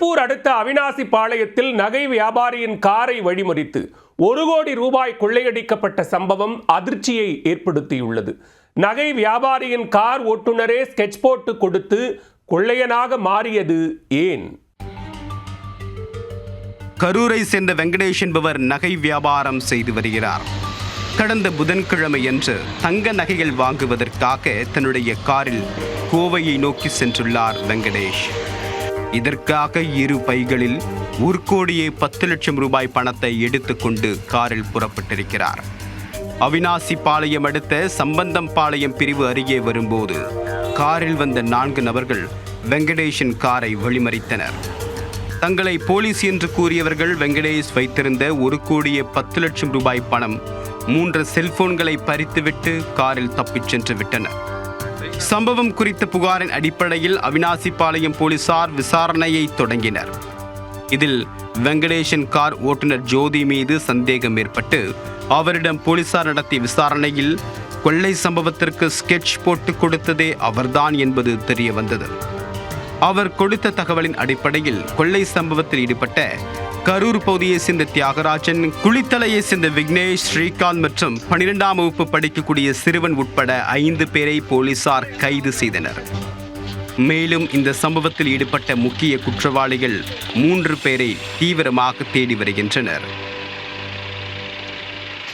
திருப்பூர் அடுத்த அவிநாசி பாளையத்தில் நகை வியாபாரியின் காரை வழிமறித்து 1 கோடி ரூபாய் கொள்ளையடிக்கப்பட்ட சம்பவம் அதிர்ச்சியை ஏற்படுத்தியுள்ளது. நகை வியாபாரியின் கார் ஓட்டுநரே ஸ்கெட்ச் போட்டு கொடுத்து கொள்ளையனாக மாறியது ஏன்? கரூரை சேர்ந்த வெங்கடேஷ் என்பவர் நகை வியாபாரம் செய்து வருகிறார். கடந்த புதன்கிழமையன்று தங்க நகைகள் வாங்குவதற்காக தன்னுடைய காரில் கோவையை நோக்கி சென்றுள்ளார் வெங்கடேஷ். இதற்காக 2 பைகளில் 1 கோடியே 10 லட்சம் ரூபாய் பணத்தை எடுத்துக்கொண்டு காரில் புறப்பட்டிருக்கிறார். அவிநாசி பாளையம் அடுத்த சம்பந்தம் பாளையம் பிரிவு அருகே வரும்போது காரில் வந்த 4 நபர்கள் வெங்கடேஷின் காரை வழிமறித்தனர். தங்களை போலீஸ் என்று கூறியவர்கள் வெங்கடேஷ் வைத்திருந்த 1 கோடியே 10 லட்சம் ரூபாய் பணம், 3 செல்போன்களை பறித்துவிட்டு காரில் தப்பிச் சென்று விட்டனர். சம்பவம் குறித்த புகாரின் அடிப்படையில் அவிநாசி பாளையம் போலீசார் விசாரணையை தொடங்கினர். இதில் வெங்கடேஷன் கார் ஓட்டுநர் ஜோதி மீது சந்தேகம் ஏற்பட்டு அவரிடம் போலீசார் நடத்திய விசாரணையில் கொள்ளை சம்பவத்திற்கு ஸ்கெட்ச் போட்டு கொடுத்ததே அவர்தான் என்பது தெரிய வந்தது. அவர் கொடுத்த தகவலின் அடிப்படையில் கொள்ளை சம்பவத்தில் ஈடுபட்ட கரூர் பகுதியை சேர்ந்த தியாகராஜன், குளித்தலையை சேர்ந்த விக்னேஷ், ஸ்ரீகாந்த் மற்றும் 12ஆம் வகுப்பு படிக்கக்கூடிய சிறுவன் உட்பட 5 பேரை போலீசார் கைது செய்தனர். மேலும் இந்த சம்பவத்தில் ஈடுபட்ட முக்கிய குற்றவாளிகள் 3 பேரை தீவிரமாக தேடி வருகின்றனர்.